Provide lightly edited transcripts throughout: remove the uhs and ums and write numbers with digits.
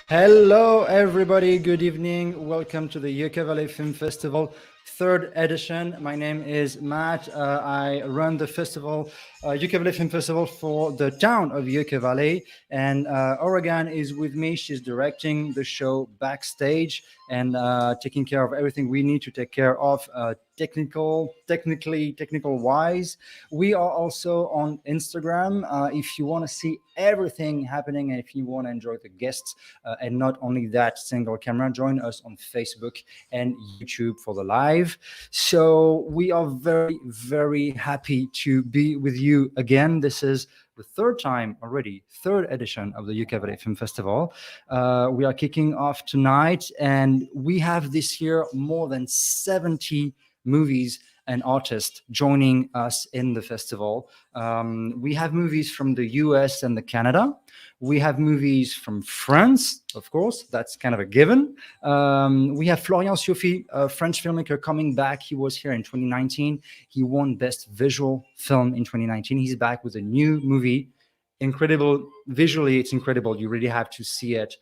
Hello, everybody. Good evening. Welcome to the Yucca Valley Film Festival, third edition. My name is Matt. I run the festival, Yucca Valley Film Festival, for the town of Yucca Valley. And Oregon is with me. She's directing the show backstage and taking care of everything we need to take care of. Technical wise, we are also on Instagram. If you want to see everything happening and if you want to enjoy the guests, and not only that, single camera, join us on Facebook and YouTube for the live. So we are very, very happy to be with you again. This is the third time already, third edition of the Yucca Valley Film Festival. We are kicking off tonight, and we have this year more than 70 movies and artists joining us in the festival. We have movies from the US and the Canada. We have movies from France, of course, that's kind of a given. We have Florian Sioffi, a French filmmaker, coming back. He was here in 2019. He won Best Visual Film in 2019. He's back with a new movie. Incredible. Visually, it's incredible. You really have to see it.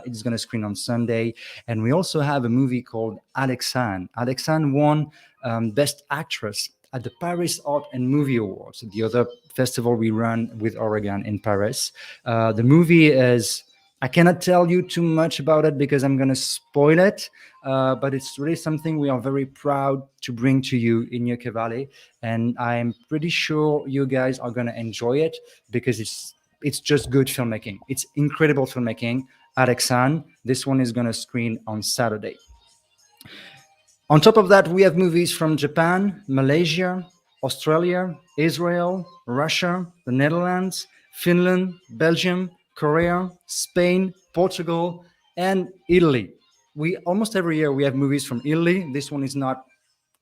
It's going to screen on Sunday. And we also have a movie called Alexandre. Alexandre won Best Actress at the Paris Art and Movie Awards, the other festival we run with Oregon in Paris. The movie is, I cannot tell you too much about it because I'm going to spoil it, but it's really something we are very proud to bring to you in Yucca Valley. And I'm pretty sure you guys are going to enjoy it because it's just good filmmaking. It's incredible filmmaking. Alexandre, this one is going to screen on Saturday. On top of that, we have movies from Japan, Malaysia, Australia, Israel, Russia, the Netherlands, Finland, Belgium, Korea, Spain, Portugal, and Italy. We almost every year we have movies from Italy. This one is not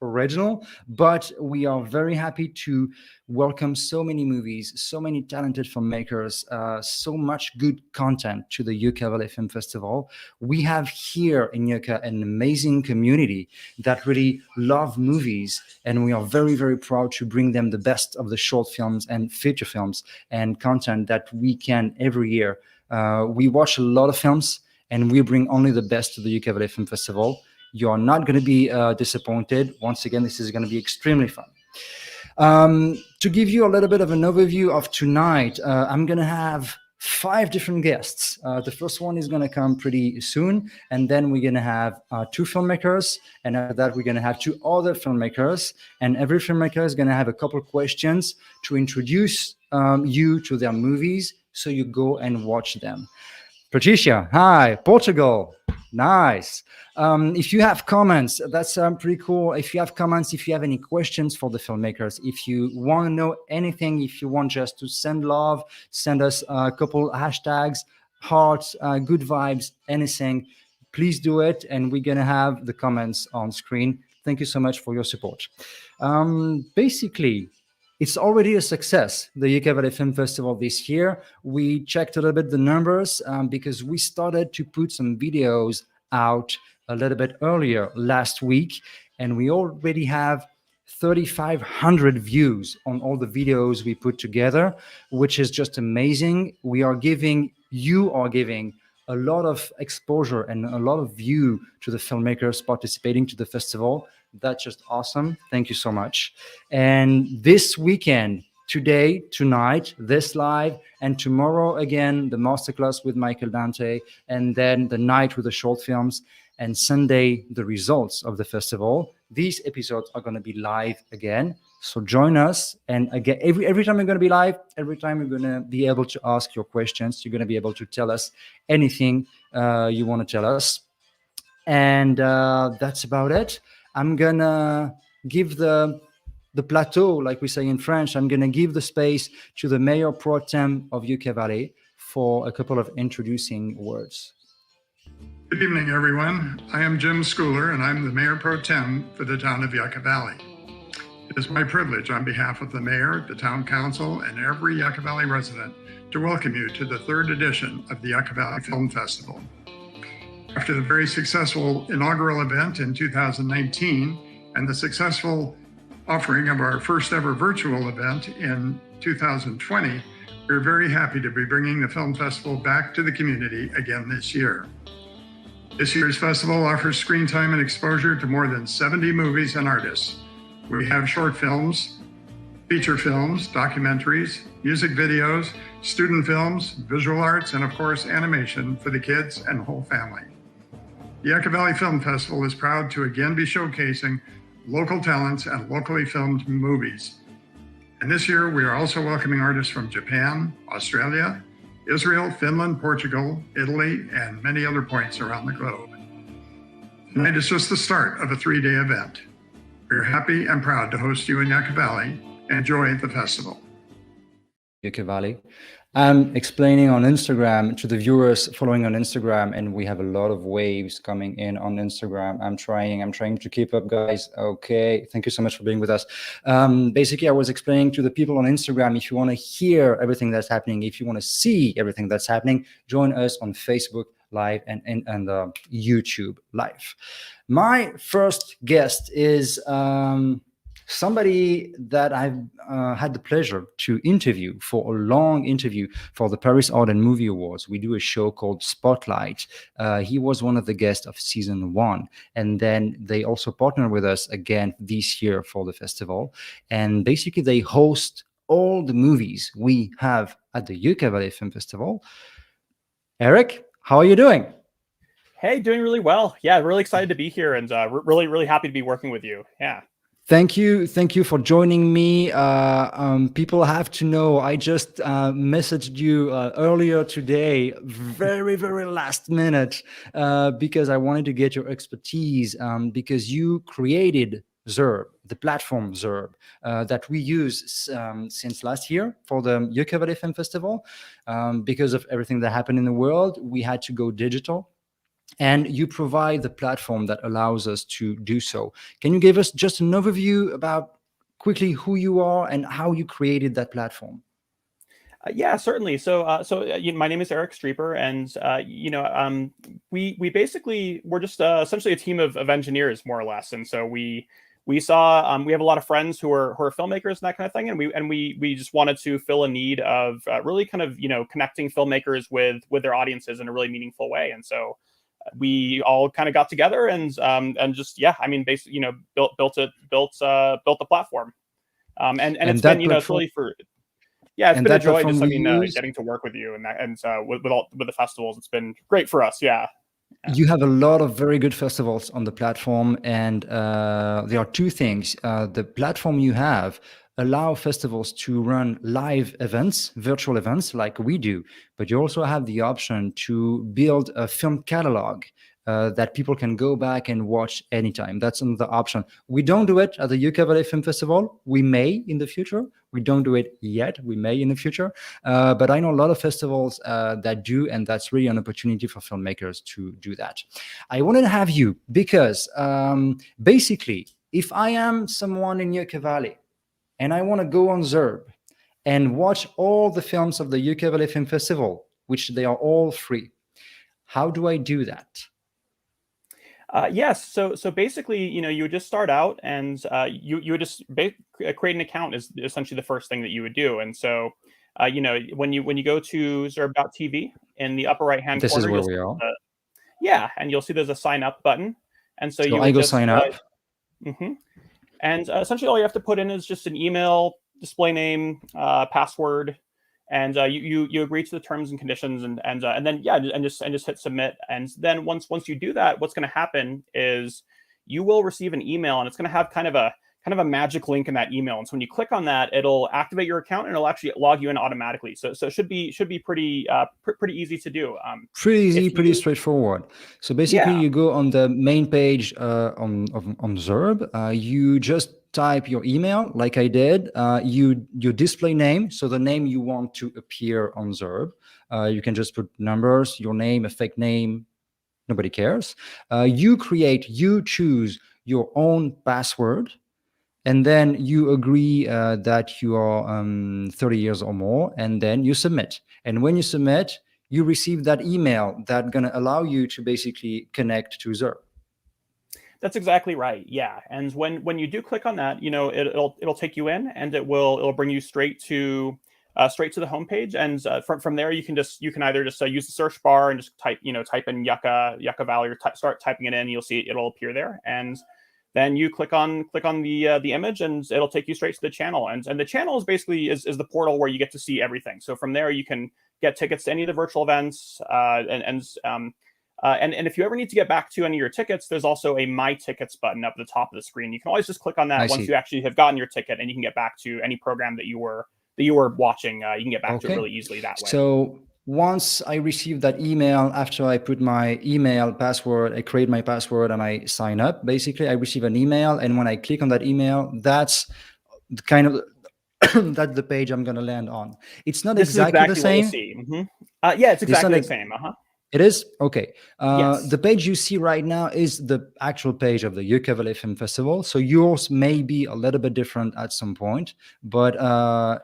original, but we are very happy to welcome so many movies, so many talented filmmakers, so much good content to the Yucca Valley Film Festival. We have here in Yucca an amazing community that really love movies, and we are very, very proud to bring them the best of the short films and feature films and content that we can every year. We watch a lot of films, and we bring only the best to the Yucca Valley Film Festival. You are not going to be disappointed. Once again, this is going to be extremely fun. To give you a little bit of an overview of tonight, I'm going to have 5 different guests. The first one is going to come pretty soon, and then we're going to have 2 filmmakers, and after that, we're going to have 2 other filmmakers, and every filmmaker is going to have a couple of questions to introduce you to their movies, so you go and watch them. Patricia, hi. Portugal, nice. If you have comments, that's pretty cool. If you have comments, if you have any questions for the filmmakers, if you want to know anything, if you want just to send love, send us a couple hashtags, hearts, good vibes, anything, please do it. And we're going to have the comments on screen. Thank you so much for your support. Basically, it's already a success, the Yucca Valley Film Festival this year. We checked a little bit the numbers because we started to put some videos out a little bit earlier last week, and we already have 3,500 views on all the videos we put together, which is just amazing. You are giving a lot of exposure and a lot of view to the filmmakers participating to the festival. That's just awesome. Thank you so much. And this weekend, today, tonight, this live, and tomorrow again, the masterclass with Michael Dante, and then the night with the short films, and Sunday, the results of the festival. These episodes are going to be live again. So join us. And again, every time we're going to be live, every time you're going to be able to ask your questions, you're going to be able to tell us anything you want to tell us. And that's about it. I'm going to give the plateau, like we say in French. I'm going to give the space to the Mayor Pro Tem of Yucca Valley for a couple of introducing words. Good evening, everyone. I am Jim Schooler, and I'm the Mayor Pro Tem for the town of Yucca Valley. It is my privilege on behalf of the Mayor, the Town Council, and every Yucca Valley resident to welcome you to the 3rd edition of the Yucca Valley Film Festival. After the very successful inaugural event in 2019 and the successful offering of our first ever virtual event in 2020, We're very happy to be bringing the film festival back to the community again this year. This year's festival offers screen time and exposure to more than 70 movies and artists. We have short films, feature films, documentaries, music videos, student films, visual arts, and of course, animation for the kids and the whole family. The Yucca Valley Film Festival is proud to again be showcasing local talents and locally filmed movies. And this year, we are also welcoming artists from Japan, Australia, Israel, Finland, Portugal, Italy, and many other points around the globe. Tonight is just the start of a 3-day event. We're happy and proud to host you in Yucca Valley. Enjoy the festival. Yucca Valley. I'm explaining on Instagram to the viewers following on Instagram, and we have a lot of waves coming in on Instagram. I'm trying to keep up, guys. Okay, thank you so much for being with us. Basically, I was explaining to the people on Instagram, if you want to hear everything that's happening, if you want to see everything that's happening, join us on Facebook Live and YouTube Live. My first guest is somebody that I've had the pleasure to interview for a long interview for the Paris Art and Movie Awards. We do a show called Spotlight. He was one of the guests of season 1. And then they also partner with us again this year for the festival. And basically they host all the movies we have at the Yucca Valley Film Festival. Eric, how are you doing? Hey, doing really well. Yeah, really excited to be here and really happy to be working with you. Yeah. Thank you for joining me. People have to know, I just messaged you earlier today, very last minute, because I wanted to get your expertise, because you created Zurb, the platform Zurb, that we use since last year for the Yucca Valley Film Festival. Because of everything that happened in the world, we had to go digital. And you provide the platform that allows us to do so. Can you give us just an overview about quickly who you are and how you created that platform? Yeah, certainly. So, my name is Eric Streeper, and we basically we're just essentially a team of engineers, more or less. And so we saw we have a lot of friends who are filmmakers and that kind of thing, and we just wanted to fill a need of really kind of connecting filmmakers with their audiences in a really meaningful way. And so we all kind of got together and just basically built the platform, and it's been it's really it's been a joy just getting to work with you and with the festivals. It's been great for us. Yeah. You have a lot of very good festivals on the platform, and there are two things. The platform you have allow festivals to run live events, virtual events like we do, but you also have the option to build a film catalog that people can go back and watch anytime. That's another option. We don't do it at the Yucca Valley Film Festival. We may in the future. We don't do it yet. We may in the future. But I know a lot of festivals that do, and that's really an opportunity for filmmakers to do that. I wanted to have you because basically, if I am someone in Yucca Valley and I want to go on Zurb and watch all the films of the Yucca Valley Film Festival, which they are all free, how do I do that? Yes. So basically, you would just start out and you would just create an account is essentially the first thing that you would do. And so, when you go to Zurb.tv in the upper right hand corner, this is where we are. And you'll see there's a sign up button. And so I go sign up. And essentially all you have to put in is just an email, display name, password, and you agree to the terms and conditions, and then just hit submit. And then once you do that, what's going to happen is you will receive an email, and it's going to have kind of a magic link in that email. And so when you click on that, it'll activate your account and it'll actually log you in automatically. So it should be pretty easy to do. Pretty easy, pretty straightforward. So basically, you go on the main page on Zurb. You just type your email, like I did. Your display name, so the name you want to appear on Zurb. You can just put numbers, your name, a fake name. Nobody cares. You choose your own password. And then you agree that you are 30 years or more, and then you submit. And when you submit, you receive that email that's going to allow you to basically connect to Zurb. That's exactly right. Yeah. And when you do click on that, it'll take you in, and it'll bring you straight to straight to the homepage, and from there you can either just use the search bar and just type in Yucca Valley, or start typing it in. You'll see it'll appear there, and then you click on the image, and it'll take you straight to the channel. And the channel is basically is the portal where you get to see everything. So from there you can get tickets to any of the virtual events, and if you ever need to get back to any of your tickets, there's also a My Tickets button up at the top of the screen. You can always just click on that once you actually have gotten your ticket, and you can get back to any program that you were watching. You can get back to it really easily that way. So once I receive that email, after I put my email password, I create my password and I sign up, basically I receive an email, and when I click on that email, that's the kind of that's the page I'm going to land on. It's not exactly the same. Yeah, it's exactly the same. It is? Okay. Yes. The page you see right now is the actual page of the Yucca Valley Film Festival. So yours may be a little bit different at some point. But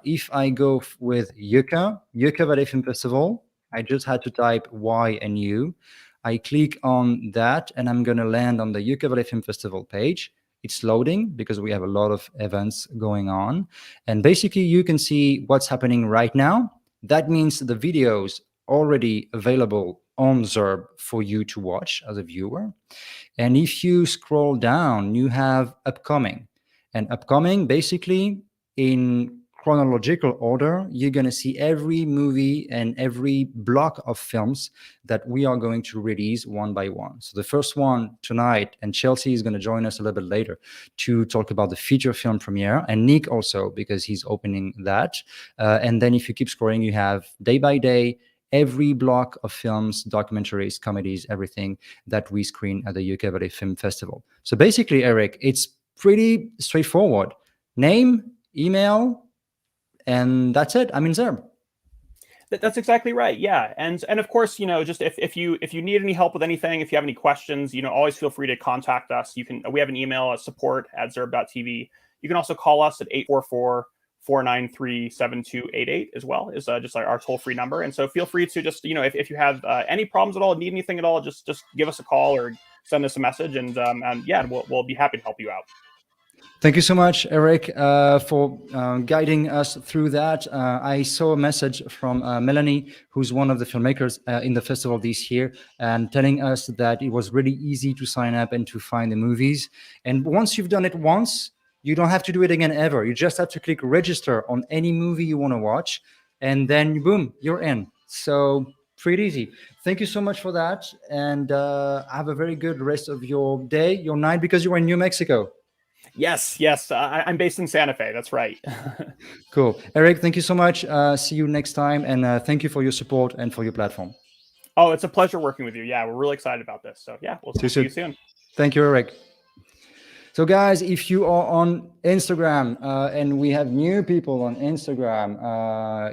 if I go with Yucca Valley Film Festival, I just had to type Y and U. I click on that, and I'm going to land on the Yucca Valley Film Festival page. It's loading because we have a lot of events going on. And basically, you can see what's happening right now. That means the videos already available on Zurb for you to watch as a viewer. And if you scroll down, you have upcoming. And upcoming, basically, in chronological order, you're going to see every movie and every block of films that we are going to release one by one. So the first one tonight, and Chelsea is going to join us a little bit later to talk about the feature film premiere, and Nick also, because he's opening that. And then if you keep scrolling, you have day by day, every block of films, documentaries, comedies, everything that we screen at the Yucca Valley Film Festival. So basically, Eric, it's pretty straightforward. Name, email, and that's it. I'm in Zurb. That's exactly right. Yeah, and of course, just if you need any help with anything, if you have any questions, always feel free to contact us. We have an email at support@zurb.tv. You can also call us at 844-493-7288 as well, is just our toll-free number. And so feel free to just, if you have any problems at all, need anything at all, just give us a call or send us a message, and we'll be happy to help you out. Thank you so much, Eric, for guiding us through that. I saw a message from Melanie, who's one of the filmmakers in the festival this year, and telling us that it was really easy to sign up and to find the movies. And once you've done it once, you don't have to do it again ever. You just have to click register on any movie you want to watch, and then boom, you're in. So pretty easy. Thank you so much for that, and have a very good rest of your day, your night, because you are in New Mexico. Yes. I'm based in Santa Fe. That's right. Cool. Eric, thank you so much. See you next time, and thank you for your support and for your platform. Oh, it's a pleasure working with you. Yeah, we're really excited about this. So yeah, we'll see you soon. Thank you, Eric. So guys, if you are on Instagram, and we have new people on Instagram,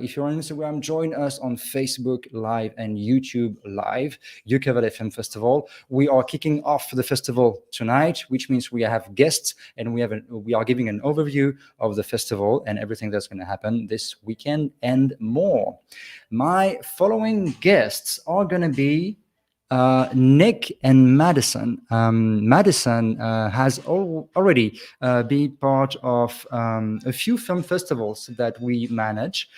if you're on Instagram, join us on Facebook Live and YouTube Live, Yucca Valley Film Festival. We are kicking off the festival tonight, which means we have guests, and we are giving an overview of the festival and everything that's going to happen this weekend and more. My following guests are going to be Nick and Madison. Madison has already been part of a few film festivals that we manage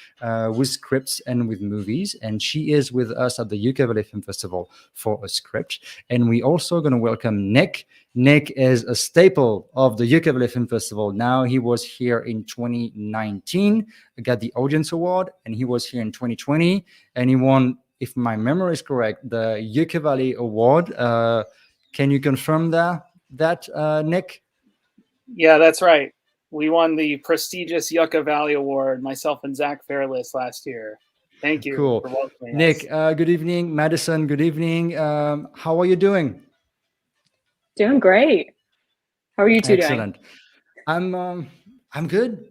with scripts and with movies, and she is with us at the Yucca Valley Film Festival for a script. And we also going to welcome Nick. Nick is a staple of the Yucca Valley Film Festival. Now, he was here in 2019, got the Audience Award, and he was here in 2020, and he won, if my memory is correct, the Yucca Valley Award. Can you confirm that, Nick? Yeah, that's right. We won the prestigious Yucca Valley Award, myself and Zach Fairless, last year. Thank you. Cool. For welcoming Nick, us. Good evening. Madison, good evening. How are you doing? Doing great. How are you two Excellent. doing? I'm good.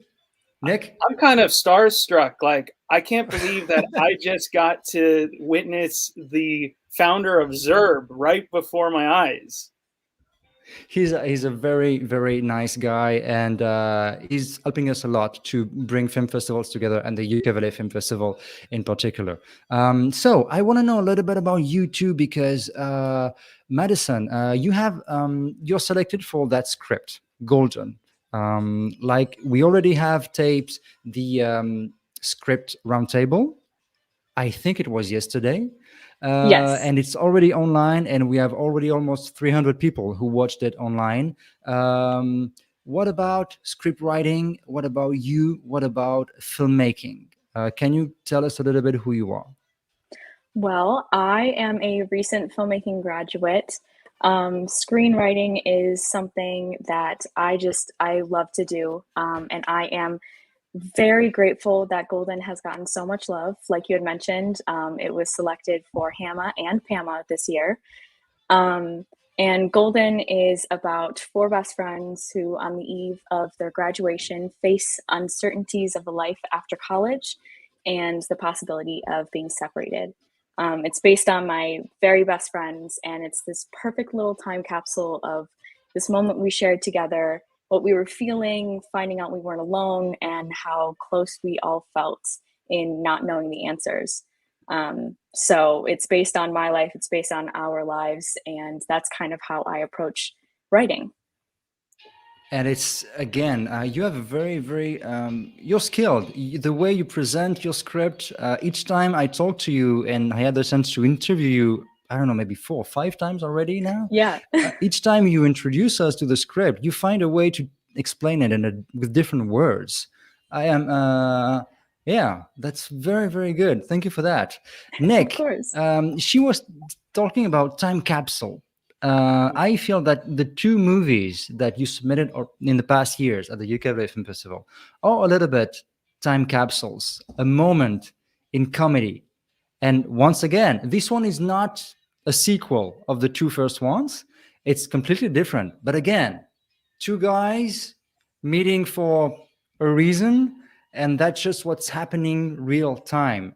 Nick? I'm kind of starstruck. Like, I can't believe that I just got to witness the founder of Zurb right before my eyes. He's a very, very nice guy, and he's helping us a lot to bring film festivals together, and the Yucca Valley Film Festival in particular. So I want to know a little bit about you too, because Madison, you're selected for that script, Golden. Like we already have taped the script roundtable. I think it was yesterday. Yes. And it's already online, and we have already almost 300 people who watched it online. What about script writing? What about you? What about filmmaking? Can you tell us a little bit who you are? Well, I am a recent filmmaking graduate. Screenwriting is something that I love to do. And I am very grateful that Golden has gotten so much love. Like you had mentioned, it was selected for Hama and Pama this year. Um, and Golden is about four best friends who, on the eve of their graduation, face uncertainties of a life after college and the possibility of being separated. It's based on my very best friends, and it's this perfect little time capsule of this moment we shared together, what we were feeling, finding out we weren't alone, and how close we all felt in not knowing the answers. So it's based on my life, it's based on our lives, and that's kind of how I approach writing. And it's again, you have a very you're skilled. The way you present your script, each time I talk to you, and I had the chance to interview you, I don't know, maybe 4 or 5 times already now. Yeah. Each time you introduce us to the script, you find a way to explain it with different words. I am yeah, that's very good. Thank you for that. Of Nick, course. she was talking about time capsule. I feel that the 2 movies that you submitted or in the past years at the Yucca Valley Film Festival are a little bit time capsules, a moment in comedy. And once again, this one is not a sequel of the 2 first ones. It's completely different. But again, 2 guys meeting for a reason, and that's just what's happening real time.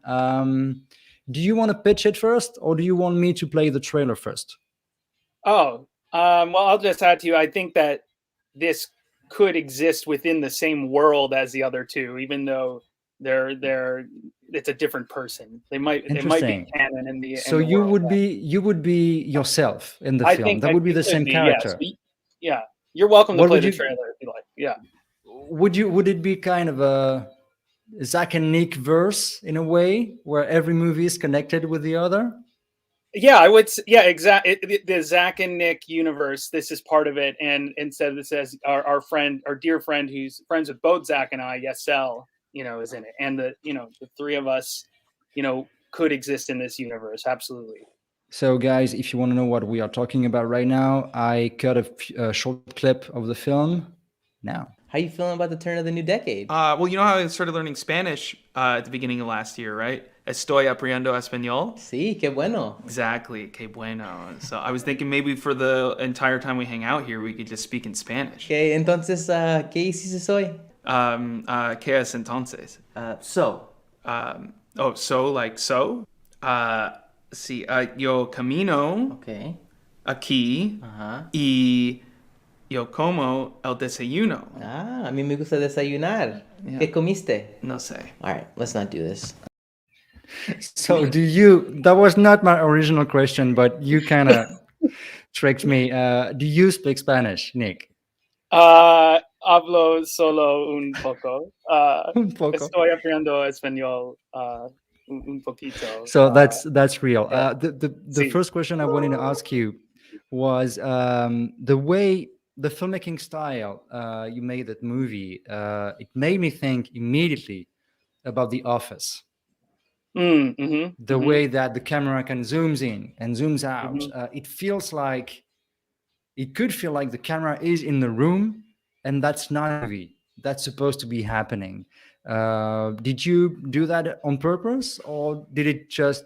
Do you want to pitch it first, or do you want me to play the trailer first? Oh, well, I'll just add to you. I think that this could exist within the same world as the other two, even though they're it's a different person. They might be Interesting. canon in the So in the you world. would be yourself in the I film. think That would be it the could same be, character. yes. Yeah, you're welcome to What play would the you trailer if you like. Yeah. would it be kind of a Zach and Nick verse in a way where every movie is connected with the other? Yeah, I would. Yeah, exactly. The Zach and Nick universe. This is part of it, and instead this says our friend, our dear friend, who's friends with both Zach and I, Yesel, is in it, and the 3 of us, could exist in this universe. Absolutely. So, guys, if you want to know what we are talking about right now, I cut a short clip of the film now. How you feeling about the turn of the new decade? Well, you know how I started learning Spanish at the beginning of last year, right? Estoy aprendiendo español. Sí, qué bueno. Exactly, qué bueno. So I was thinking maybe for the entire time we hang out here, we could just speak in Spanish. Okay, entonces, ¿qué hiciste hoy? ¿Qué es entonces? So. So like so? Sí, yo camino Okay. aquí Ajá. y yo como el desayuno. Ah, a mí me gusta desayunar. Yeah. ¿Qué comiste? No sé. All right, let's not do this. So, that was not my original question, but you kind of tricked me. Do you speak Spanish, Nick? Hablo solo un poco. Un poco. Estoy aprendiendo español un poquito. So that's real. yeah. The Sí. first question I wanted to ask you was the way the filmmaking style you made that movie. It made me think immediately about The Office. The way that the camera can zooms in and zooms out. It could feel like the camera is in the room, and that's not a movie. That's supposed to be happening. Did you do that on purpose, or did it just?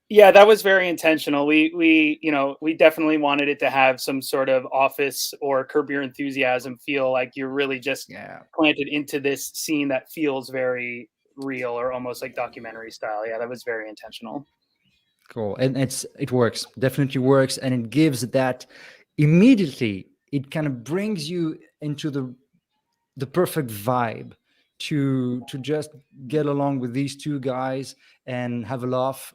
Yeah, that was very intentional. We definitely wanted it to have some sort of Office or Curb Your Enthusiasm feel, like you're really just planted into this scene that feels very real or almost like documentary style. Yeah, that was very intentional. Cool. And it works, definitely works, and it gives that immediately. It kind of brings you into the perfect vibe to just get along with these 2 guys and have a laugh.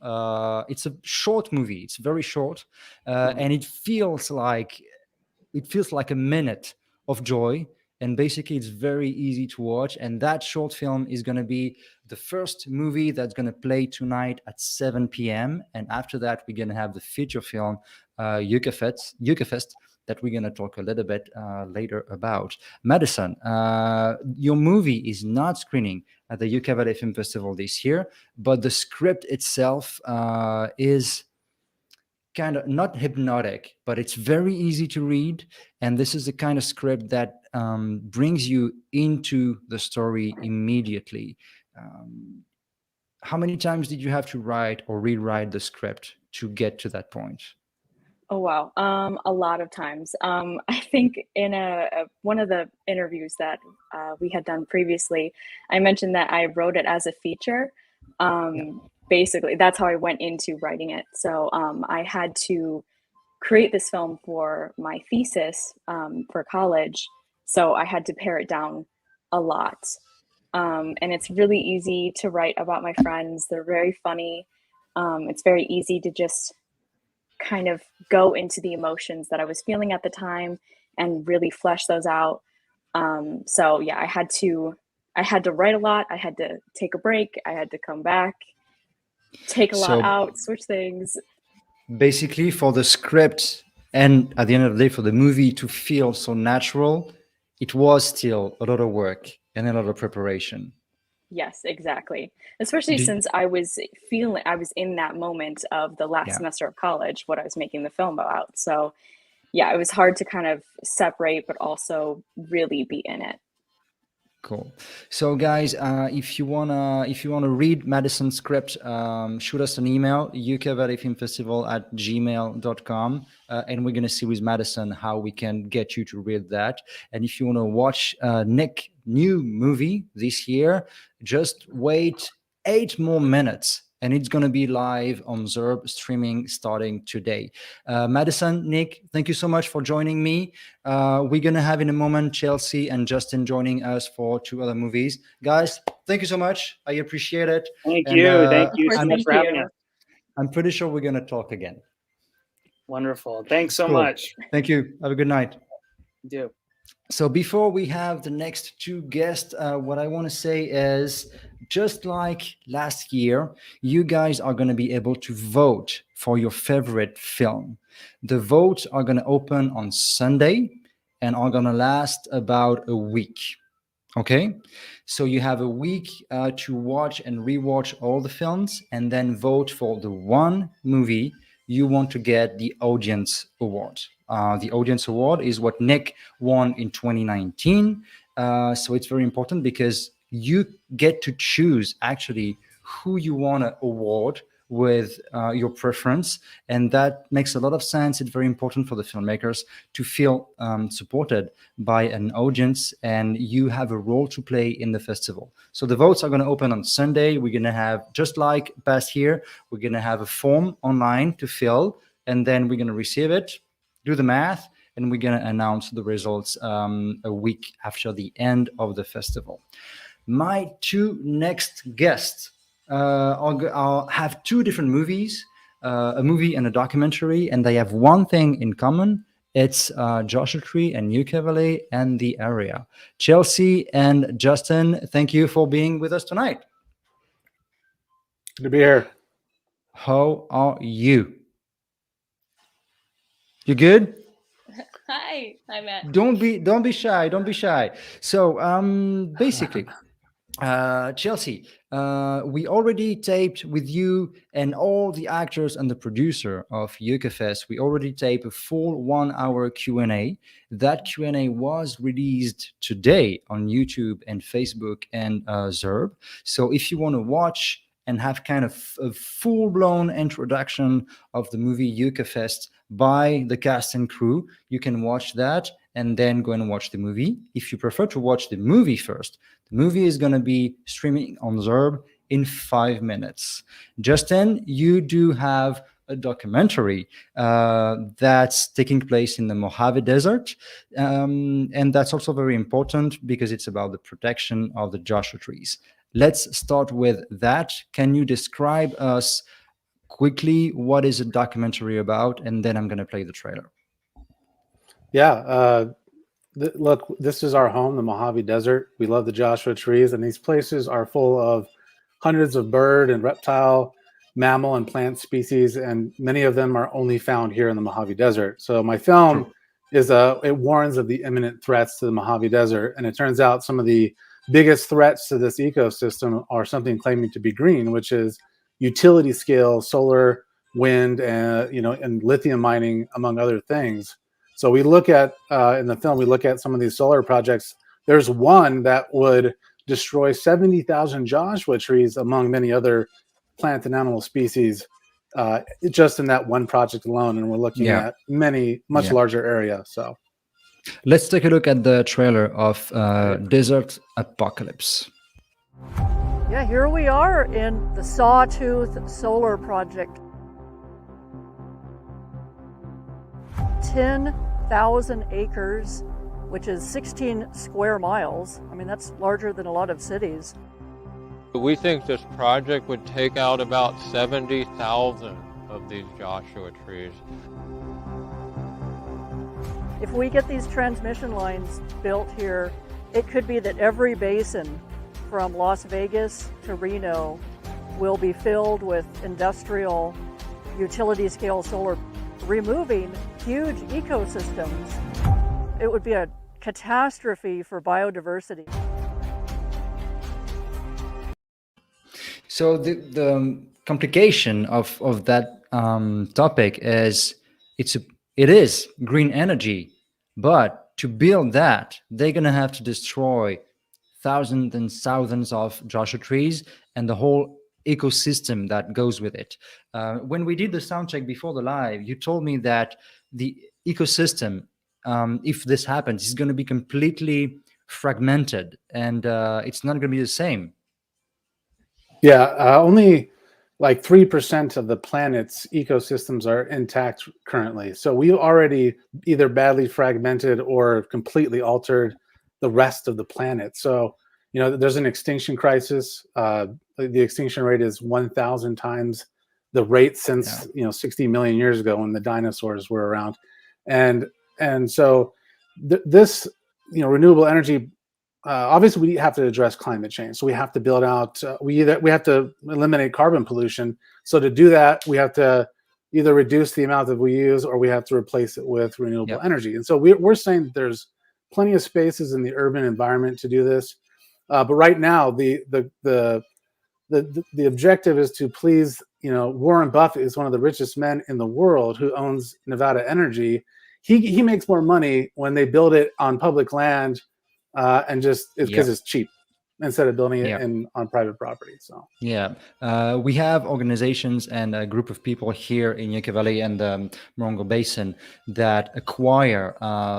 It's a short movie. It's very short, and it feels like a minute of joy and basically it's very easy to watch. And that short film is going to be the first movie that's going to play tonight at 7 p.m. And after that, we're going to have the feature film, Yucca Fest, that we're going to talk a little bit later about. Madison, your movie is not screening at the Yucca Valley Film Festival this year, but the script itself is kind of not hypnotic, but it's very easy to read. And this is the kind of script that brings you into the story immediately. How many times did you have to write or rewrite the script to get to that point? Oh wow, a lot of times. I think in one of the interviews that we had done previously, I mentioned that I wrote it as a feature. Basically, that's how I went into writing it. So I had to create this film for my thesis for college. So I had to pare it down a lot. And it's really easy to write about my friends. They're very funny. It's very easy to just kind of go into the emotions that I was feeling at the time and really flesh those out. So yeah, I had to write a lot. I had to take a break. I had to come back, take a lot out, switch things. Basically, for the script and at the end of the day, for the movie to feel so natural, it was still a lot of work and a lot of preparation. Yes, exactly. Especially since I was in that moment of the last semester of college, what I was making the film about. So yeah, it was hard to kind of separate, but also really be in it. Cool. So guys, if you wanna read Madison's script, shoot us an email, yuccavalleyfilmfestival@gmail.com, and we're gonna see with Madison how we can get you to read that. And if you wanna watch Nick's new movie this year, just wait 8 more minutes. And it's going to be live on Zerb streaming starting today. Madison, Nick, thank you so much for joining me. We're going to have in a moment Chelsea and Justin joining us for 2 other movies. Guys, thank you so much. I appreciate it. Thank you. Thank you so much for having us. I'm pretty sure we're going to talk again. Wonderful. Thanks so Cool. much. Thank you. Have a good night. You do. So before we have the next 2 guests, what I want to say is, just like last year, you guys are going to be able to vote for your favorite film. The votes are going to open on Sunday and are going to last about a week. Okay, so you have a week to watch and rewatch all the films and then vote for the one movie you want to get the audience award. The audience award is what Nick won in 2019. So it's very important because you get to choose actually who you want to award with your preference. And that makes a lot of sense. It's very important for the filmmakers to feel supported by an audience, and you have a role to play in the festival. So the votes are going to open on Sunday. We're going to have, just like past year, we're going to have a form online to fill, and then we're going to receive it, do the math, and we're going to announce the results a week after the end of the festival. My 2 next guests I'll have 2 different movies, a movie and a documentary, and they have one thing in common. It's Joshua Tree and Yucca Valley and the area. Chelsea and Justin, thank you for being with us tonight. Good to be here. How are you? You good? Hi, Matt. Don't be shy. So basically, Chelsea, we already taped with you and all the actors and the producer of Yucca Fest. We already taped a full 1-hour Q&A. That Q&A was released today on YouTube and Facebook and Zerb. So if you want to watch and have kind of a full-blown introduction of the movie Yucca Fest by the cast and crew, you can watch that and then go and watch the movie. If you prefer to watch the movie first, the movie is going to be streaming on Zerb in 5 minutes. Justin, you do have a documentary that's taking place in the Mojave Desert. And that's also very important because it's about the protection of the Joshua trees. Let's start with that. Can you describe us quickly what is a documentary about? And then I'm going to play the trailer. Yeah. look, this is our home, the Mojave Desert. We love the Joshua trees, and these places are full of hundreds of bird and reptile, mammal, and plant species, and many of them are only found here in the Mojave Desert. So my film it warns of the imminent threats to the Mojave Desert, and it turns out some of the biggest threats to this ecosystem are something claiming to be green, which is utility scale solar, wind, and lithium mining, among other things. So we look at in the film, we look at some of these solar projects. There's one that would destroy 70,000 Joshua trees, among many other plant and animal species, just in that one project alone. And we're looking at much larger area. So let's take a look at the trailer of Desert Apocalypse. Yeah, here we are in the Sawtooth Solar Project. 10,000 acres, which is 16 square miles. I mean, that's larger than a lot of cities. We think this project would take out about 70,000 of these Joshua trees. If we get these transmission lines built here, it could be that every basin from Las Vegas to Reno will be filled with industrial utility scale solar, removing huge ecosystems. It would be a catastrophe for biodiversity. So the complication of that topic is it is green energy, but to build that, they're gonna have to destroy thousands and thousands of Joshua trees and the whole ecosystem that goes with it. When we did the sound check before the live, you told me that the ecosystem, if this happens, is going to be completely fragmented, and it's not going to be the same. Yeah, only like 3% of the planet's ecosystems are intact currently. So we already either badly fragmented or completely altered the rest of the planet. So, there's an extinction crisis. The extinction rate is 1,000 times the rate since 60 million years ago when the dinosaurs were around, and so this renewable energy. Obviously, we have to address climate change. So we have to build out. We have to eliminate carbon pollution. So to do that, we have to either reduce the amount that we use, or we have to replace it with renewable energy. And so we're saying that there's plenty of spaces in the urban environment to do this. But right now, the objective is to please. Warren Buffett is one of the richest men in the world who owns Nevada Energy. He makes more money when they build it on public land. And just because it's cheap instead of building it on private property. So we have organizations and a group of people here in Yucca Valley and the Morongo Basin that acquire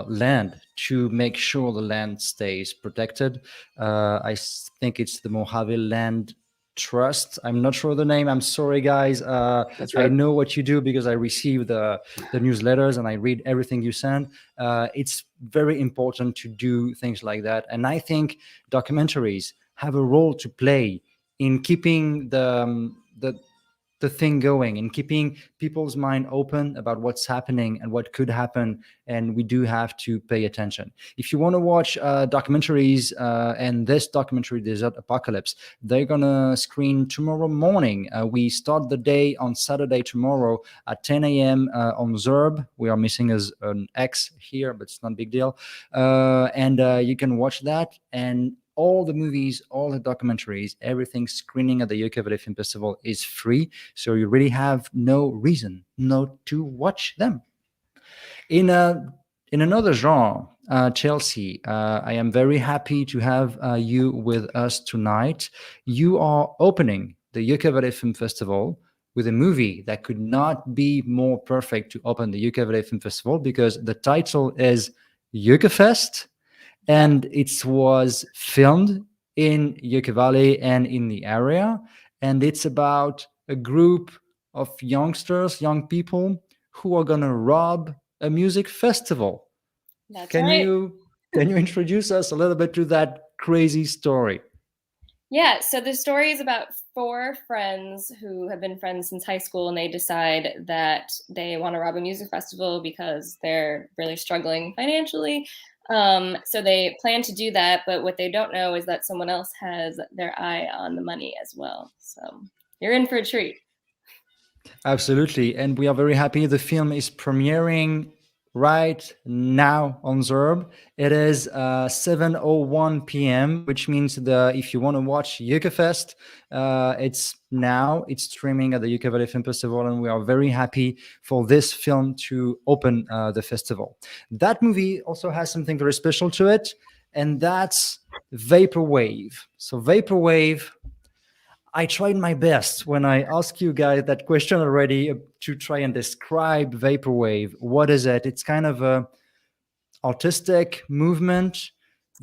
land to make sure the land stays protected. I think it's the Mojave Land Trust. I'm not sure the name. I'm sorry, guys. That's right. I know what you do because I receive the newsletters and I read everything you send. It's very important to do things like that. And I think documentaries have a role to play in keeping the thing going, in keeping people's mind open about what's happening and what could happen. And we do have to pay attention. If you want to watch documentaries and this documentary, Desert Apocalypse, they're going to screen tomorrow morning. We start the day on Saturday tomorrow at 10 a.m. On Zerb. We are missing an X here, but it's not a big deal. And you can watch that. And all the movies, all the documentaries, everything screening at the Yucca Valley Film Festival is free. So you really have no reason not to watch them. In another genre, Chelsea, I am very happy to have you with us tonight. You are opening the Yucca Valley Film Festival with a movie that could not be more perfect to open the Yucca Valley Film Festival, because the title is Yucca Fest. And it was filmed in Yucca Valley and in the area. And it's about a group of youngsters, young people who are going to rob a music festival. That's Can right. you introduce us a little bit to that crazy story? Yeah, so the story is about 4 friends who have been friends since high school, and they decide that they want to rob a music festival because they're really struggling financially. So they plan to do that, but what they don't know is that someone else has their eye on the money as well. So you're in for a treat. Absolutely. And we are very happy. The film is premiering right now on Zerb. It is 7:01 p.m., which means if you want to watch Yucca Fest, it's now. It's streaming at the Yucca Valley Film Festival, and we are very happy for this film to open the festival. That movie also has something very special to it, and that's Vaporwave. So Vaporwave, I tried my best when I asked you guys that question already to try and describe Vaporwave. What is it? It's kind of a artistic movement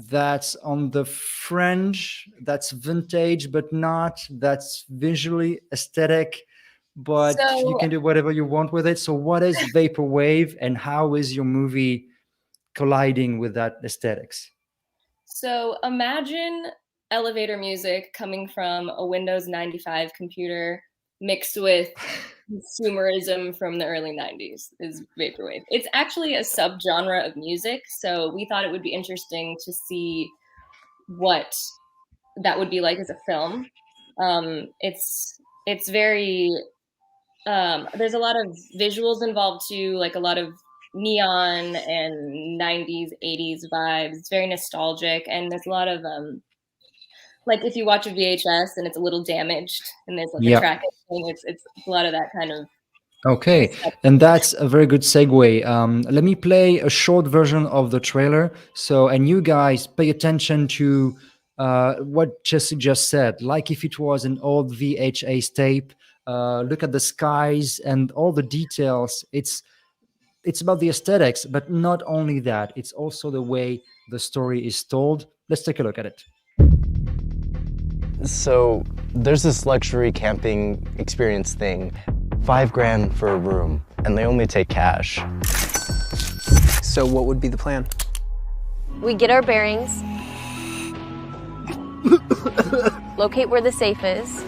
that's on the fringe, that's vintage, but not, that's visually aesthetic, but you So- can do whatever you want with it. So what is Vaporwave, and how is your movie colliding with that aesthetics? So imagine elevator music coming from a Windows 95 computer mixed with consumerism from the early 90s is Vaporwave. It's actually a subgenre of music, so we thought it would be interesting to see what that would be like as a film. It's very there's a lot of visuals involved too, like a lot of neon and 90s 80s vibes. It's very nostalgic, and there's a lot of like if you watch a VHS and it's a little damaged and there's like a track thing, it's a lot of that kind of. Okay, and that's a very good segue. Let me play a short version of the trailer. So, and you guys pay attention to what Jesse just said. Like if it was an old VHS tape, look at the skies and all the details. It's about the aesthetics, but not only that. It's also the way the story is told. Let's take a look at it. So there's this luxury camping experience thing, $5,000 for a room, and they only take cash. So what would be the plan? We get our bearings, locate where the safe is,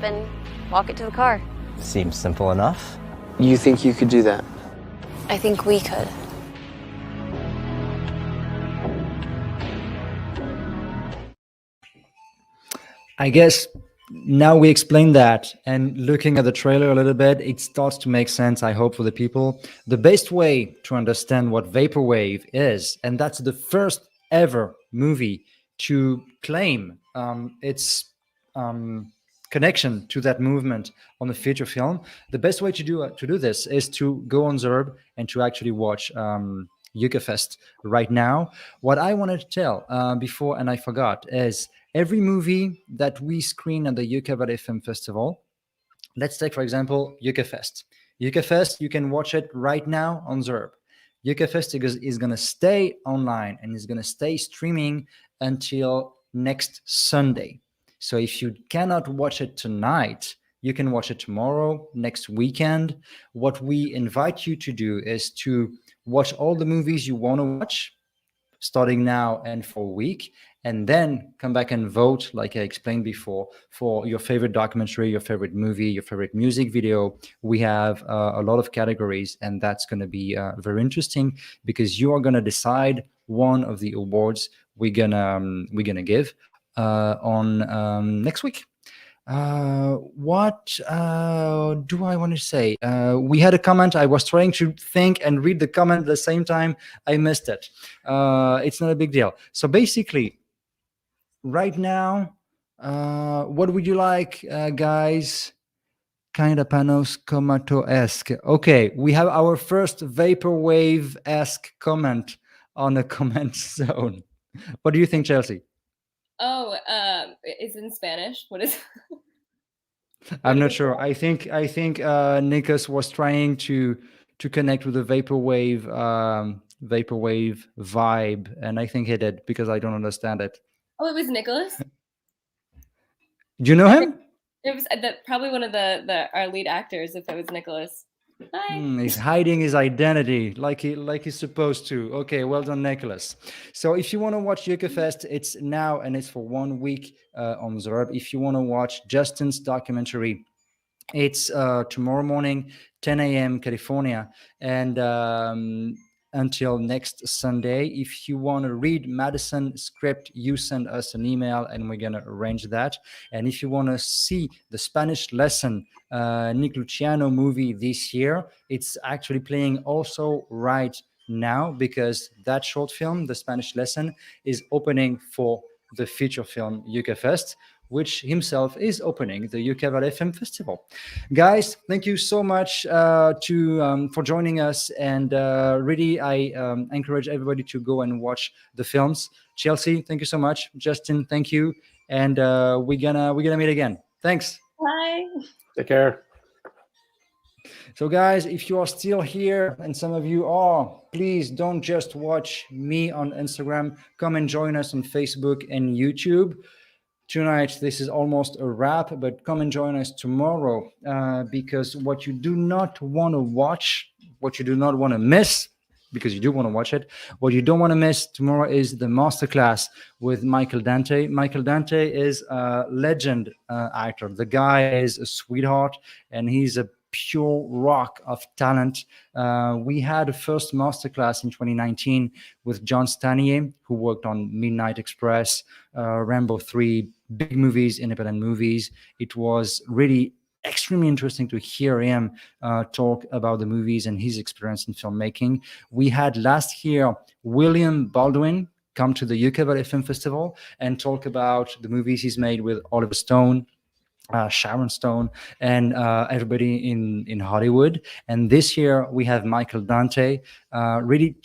then walk it to the car. Seems simple enough. You think you could do that? I think we could. I guess now we explain that, and looking at the trailer a little bit, it starts to make sense, I hope, for the people. The best way to understand what Vaporwave is, and that's the first ever movie to claim its connection to that movement on a feature film. The best way to do this is to go on Zerb and to actually watch Yucca Fest right now. What I wanted to tell before, and I forgot, is every movie that we screen at the Yucca Valley Film Festival, let's take, for example, Yucca Fest. Yucca Fest, you can watch it right now on Zerb. Yucca Fest is going to stay online and is going to stay streaming until next Sunday. So if you cannot watch it tonight, you can watch it tomorrow, next weekend. What we invite you to do is to watch all the movies you want to watch, starting now and for a week, and then come back and vote, like I explained before, for your favorite documentary, your favorite movie, your favorite music video. We have a lot of categories, and that's going to be very interesting because you are going to decide one of the awards we're gonna give on next week. What do I want to say? We had a comment. I was trying to think and read the comment at the same time. I missed it. It's not a big deal. So basically, right now, what would you like, guys? Kind of panos comato-esque. Okay, we have our first Vaporwave-esque comment on a comment zone. What do you think, Chelsea? Oh, it's in Spanish. What is? I'm not sure. I think Nikas was trying to connect with the vaporwave vibe, and I think he did because I don't understand it. Oh, it was Nicholas. Do you know him? It was probably one of our lead actors. If it was Nicholas. Hi. He's hiding his identity like he's supposed to. Okay, well done, Nicholas. So if you want to watch Yucca Fest, it's now and it's for 1 week on Zerb. If you want to watch Justin's documentary It's tomorrow morning, 10 a.m. California, and until next Sunday. If you want to read Madison script, you send us an email and we're going to arrange that. And if you want to see the Spanish lesson Nick Luciano movie this year, it's actually playing also right now, because that short film, the Spanish lesson, is opening for the feature film Yucca Fest, which himself is opening the Yucca Valley Film Festival. Guys, thank you so much for joining us, and really I encourage everybody to go and watch the films. Chelsea, thank you so much. Justin, thank you, and we're gonna meet again. Thanks. Bye. Take care. So guys, if you are still here, and some of you are, please don't just watch me on Instagram. Come and join us on Facebook and YouTube. Tonight, this is almost a wrap, but come and join us tomorrow, because what you do not want to watch, what you do not want to miss, because you do want to watch it, what you don't want to miss tomorrow is the masterclass with Michael Dante. Michael Dante is a legend actor. The guy is a sweetheart, and he's a pure rock of talent. We had a first masterclass in 2019 with John Stanier, who worked on Midnight Express, Rambo 3, big movies, independent movies. It was really extremely interesting to hear him talk about the movies and his experience in filmmaking. We had last year William Baldwin come to the Yucca Valley Film Festival and talk about the movies he's made with Oliver Stone, Sharon Stone, and everybody in Hollywood. And this year we have Michael Dante. Really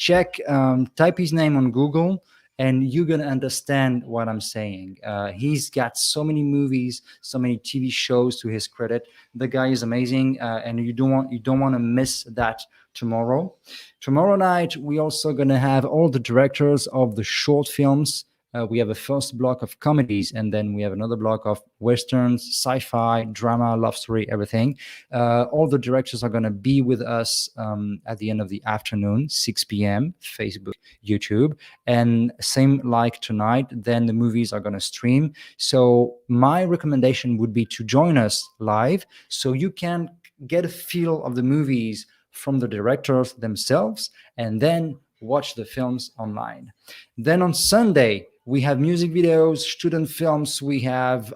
type his name on Google, and you're going to understand what I'm saying. He's got so many movies, so many TV shows to his credit. The guy is amazing, and you don't want to miss that tomorrow. Tomorrow night, we're also going to have all the directors of the short films. We have a first block of comedies, and then we have another block of westerns, sci-fi, drama, love story, everything. All the directors are going to be with us at the end of the afternoon, 6 p.m., Facebook, YouTube. And same like tonight, then the movies are going to stream. So my recommendation would be to join us live so you can get a feel of the movies from the directors themselves, and then watch the films online. Then on Sunday, we have music videos, student films, we have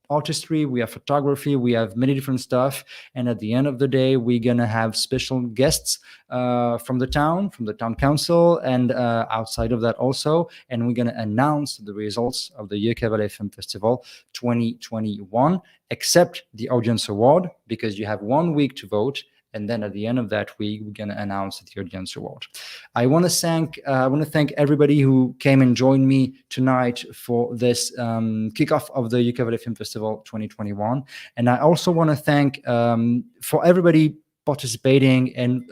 artistry, we have photography, we have many different stuff. And at the end of the day, we're going to have special guests from the town council, and outside of that also. And we're going to announce the results of the Yucca Valley Film Festival 2021, except the audience award, because you have 1 week to vote. And then at the end of that week, we're going to announce the audience award. I want to thank everybody who came and joined me tonight for this kickoff of the Yucca Valley Film Festival 2021. And I also want to thank for everybody participating, and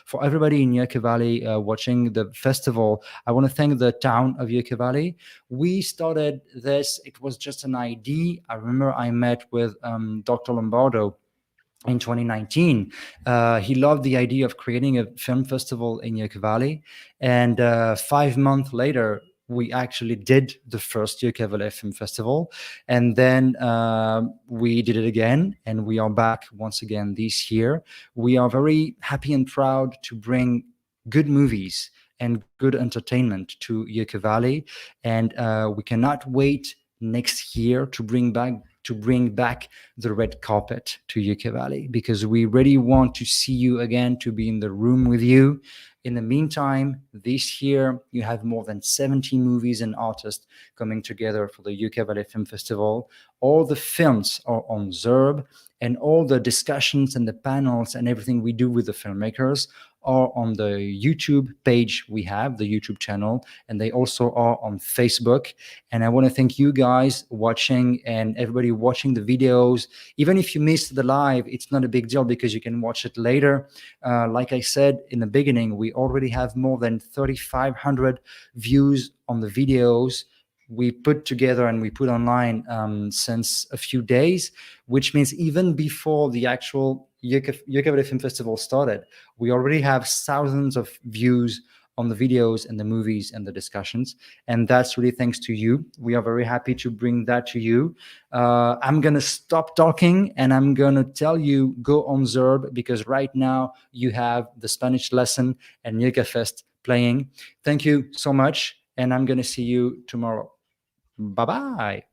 for everybody in Yucca Valley watching the festival. I want to thank the town of Yucca Valley. We started this, it was just an idea. I remember I met with Dr. Lombardo in 2019. He loved the idea of creating a film festival in Yucca Valley. And 5 months later, we actually did the first Yucca Valley Film Festival. And then we did it again, and we are back once again this year. We are very happy and proud to bring good movies and good entertainment to Yucca Valley. And we cannot wait next year to bring back the red carpet to Yucca Valley, because we really want to see you again, to be in the room with you. In the meantime, this year, you have more than 70 movies and artists coming together for the Yucca Valley Film Festival. All the films are on Zerb, and all the discussions and the panels and everything we do with the filmmakers are on the YouTube page we have, the YouTube channel, and they also are on Facebook. And I want to thank you guys watching, and everybody watching the videos. Even if you missed the live, it's not a big deal, because you can watch it later. Like I said in the beginning, we already have more than 3,500 views on the videos we put together and we put online since a few days, which means even before the actual Yucca Valley Film Festival started, we already have thousands of views on the videos and the movies and the discussions. And that's really thanks to you. We are very happy to bring that to you. I'm going to stop talking and I'm going to tell you, go observe, because right now you have the Spanish lesson and Yucca Fest playing. Thank you so much. And I'm going to see you tomorrow. Bye-bye.